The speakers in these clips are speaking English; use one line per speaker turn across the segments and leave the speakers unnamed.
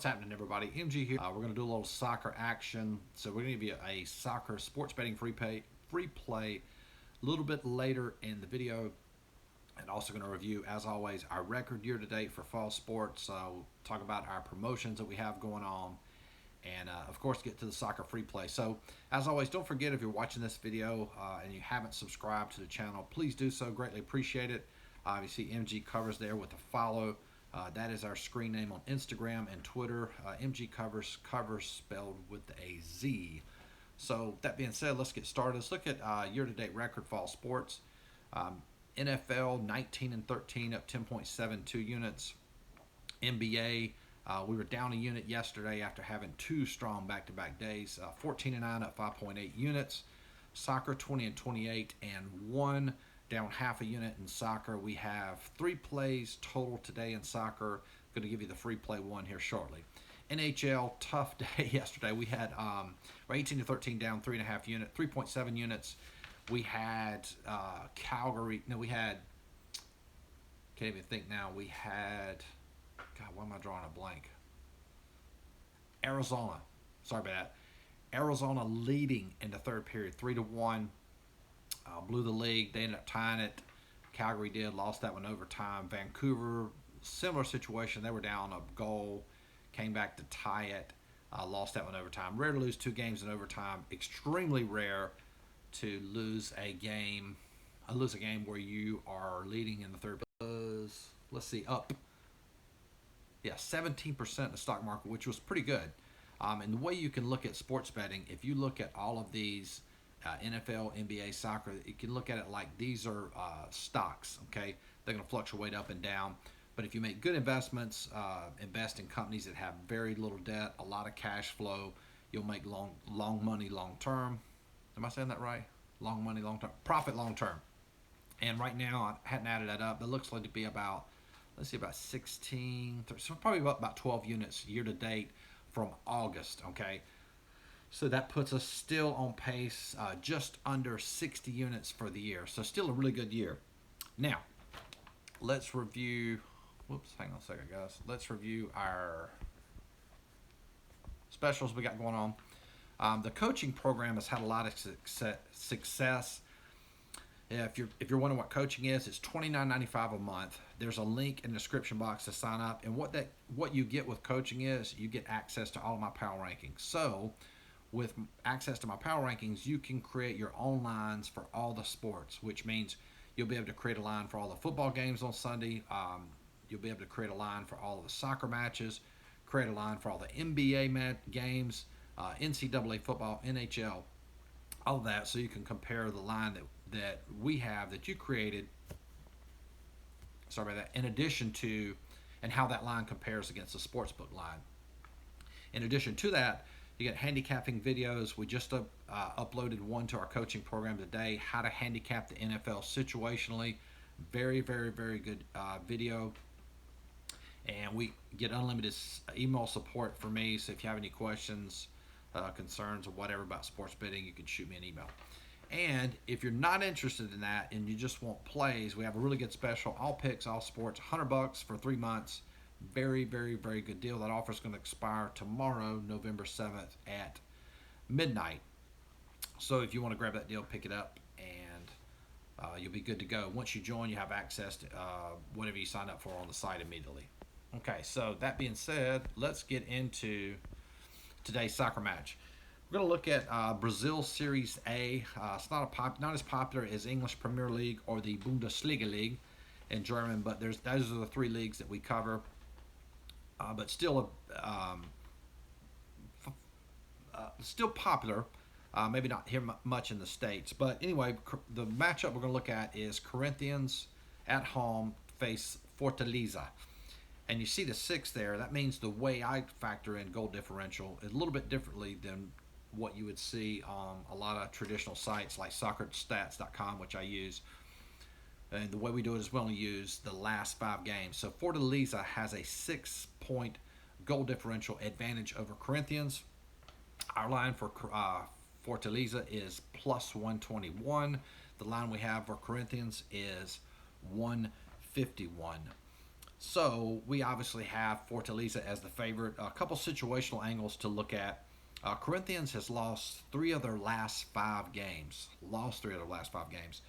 What's happening, everybody? MG here. We're going to do a little soccer action. So we're going to give you a soccer sports betting free play a little bit later in the video. And also going to review, as always, our record year to date for fall sports. We'll talk about our promotions that we have going on. And of course, get to the soccer free play. So as always, don't forget, if you're watching this video and you haven't subscribed to the channel, please do so. Greatly appreciate it. You see MGCovers there with the follow. That is our screen name on Instagram and Twitter. MGCovers, covers spelled with a Z. So that being said, let's get started. Let's look at year-to-date record fall sports. NFL 19-13, up 10.72 units. NBA, we were down a unit yesterday after having two strong back-to-back days. 14-9, up 5.8 units. Soccer 20-28 and 1, down half a unit in soccer. We have 3 plays total today in soccer. Going to give you the free play one here shortly. NHL, tough day yesterday. We had we're 18-13, down 3.7 units. We had Calgary. No, we had. Can't even think now. We had. God, why am I drawing a blank? Arizona. Sorry about that. Arizona leading in the third period, 3-1. Blew the league. They ended up tying it. Calgary did, lost that one overtime. Vancouver, similar situation. They were down a goal, came back to tie it, lost that one overtime. Rare to lose 2 games in overtime. Extremely rare to lose a game. Lose a game where you are leading in the third. Let's see, up. Yeah, 17% in the stock market, which was pretty good. And the way you can look at sports betting, if you look at all of these NFL, NBA, soccer, you can look at it like these are stocks, okay? They're going to fluctuate up and down. But if you make good investments, invest in companies that have very little debt, a lot of cash flow, you'll make long money long term. Am I saying that right? Long money long term. Profit long term. And right now, I hadn't added that up, but it looks like to be about, let's see, about 16, so probably about 12 units year to date from August, okay? So that puts us still on pace, just under 60 units for the year. So still a really good year. Now, let's review, hang on a second, guys. Let's review our specials we got going on. The coaching program has had a lot of success. If you're wondering what coaching is, it's $29.95 a month. There's a link in the description box to sign up. And what you get with coaching is you get access to all of my power rankings. So with access to my power rankings, you can create your own lines for all the sports, which means you'll be able to create a line for all the football games on Sunday. You'll be able to create a line for all of the soccer matches, create a line for all the NBA games, NCAA football, NHL, all of that, so you can compare the line that we have that you created. Sorry about that. In addition to, and how that line compares against the sportsbook line. In addition to that, you get handicapping videos. We just uploaded one to our coaching program today, how to handicap the NFL situationally. Very, very, very good video. And we get unlimited email support for me. So if you have any questions, concerns, or whatever about sports betting, you can shoot me an email. And if you're not interested in that and you just want plays, we have a really good special. All picks, all sports, $100 for 3 months. Very, very, very good deal. That offer is going to expire tomorrow, November 7th at midnight. So if you want to grab that deal, pick it up, and you'll be good to go. Once you join, you have access to whatever you sign up for on the site immediately. Okay, so that being said, let's get into today's soccer match. We're going to look at Brazil Series A. It's not as popular as English Premier League or the Bundesliga League in German, but those are the 3 leagues that we cover. But still popular. Maybe not here much in the States. But anyway, the matchup we're going to look at is Corinthians at home face Fortaleza. And you see the 6 there. That means the way I factor in goal differential is a little bit differently than what you would see on a lot of traditional sites like soccerstats.com, which I use. And the way we do it is we only use the last 5 games. So Fortaleza has a 6-point goal differential advantage over Corinthians. Our line for Fortaleza is plus 121. The line we have for Corinthians is 151. So we obviously have Fortaleza as the favorite. A couple situational angles to look at. Corinthians has lost 3 of their last 5 games. Lost 3 of their last 5 games.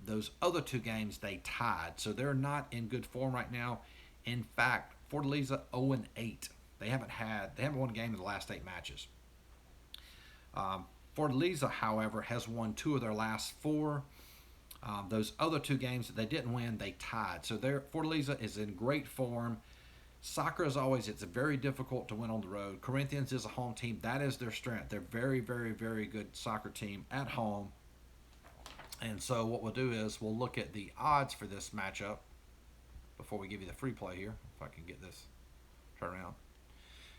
Those other 2 games they tied, so they're not in good form right now. In fact, Fortaleza 0-8. They haven't won a game in the last 8 matches. Um, Fortaleza, however, has won 2 of their last 4. Those other 2 games that they didn't win, they tied. So Fortaleza is in great form. Soccer, as always, it's very difficult to win on the road. Corinthians is a home team. That is their strength. They're very, very, very good soccer team at home. And so what we'll do is we'll look at the odds for this matchup before we give you the free play here. If I can get this turn around.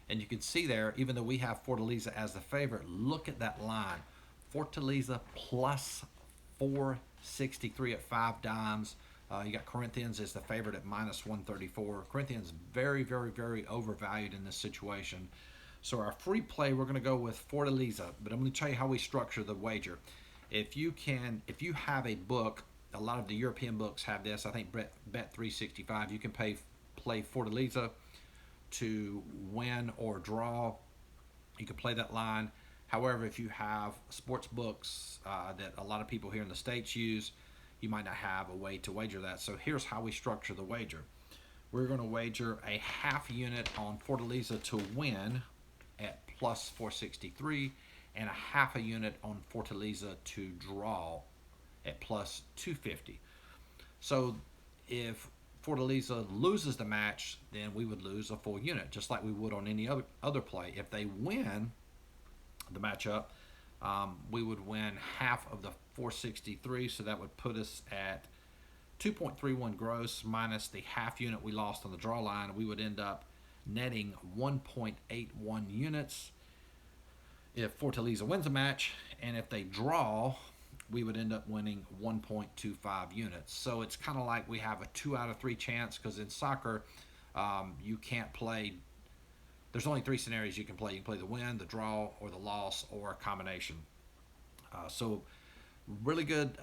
And you can see there, even though we have Fortaleza as the favorite, look at that line. Fortaleza plus 463 at 5 dimes. You got Corinthians as the favorite at minus 134. Corinthians very, very, very overvalued in this situation. So our free play, we're going to go with Fortaleza, but I'm going to tell you how we structure the wager. If you have a book, a lot of the European books have this. I think Bet365, you can play Fortaleza to win or draw. You can play that line. However, if you have sports books that a lot of people here in the States use, you might not have a way to wager that. So here's how we structure the wager. We're going to wager a half unit on Fortaleza to win at plus 463 and a half a unit on Fortaleza to draw at plus 250. So if Fortaleza loses the match, then we would lose a full unit, just like we would on any other play. If they win the matchup, we would win half of the 463, so that would put us at 2.31 gross minus the half unit we lost on the draw line. We would end up netting 1.81 units if Fortaleza wins a match, and if they draw, we would end up winning 1.25 units. So it's kind of like we have a 2 out of 3 chance, because in soccer, you can't play. There's only 3 scenarios you can play. You can play the win, the draw, or the loss, or a combination. So really good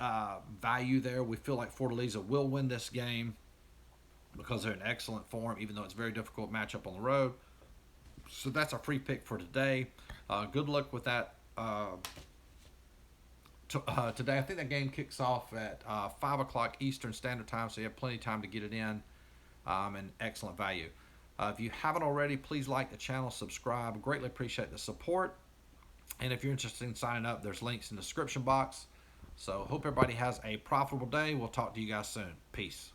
value there. We feel like Fortaleza will win this game because they're in excellent form, even though it's a very difficult matchup on the road. So that's our free pick for today. Good luck with that today. I think that game kicks off at 5 o'clock Eastern Standard Time, so you have plenty of time to get it in, and excellent value. If you haven't already, please like the channel, subscribe. Greatly appreciate the support. And if you're interested in signing up, there's links in the description box. So hope everybody has a profitable day. We'll talk to you guys soon. Peace.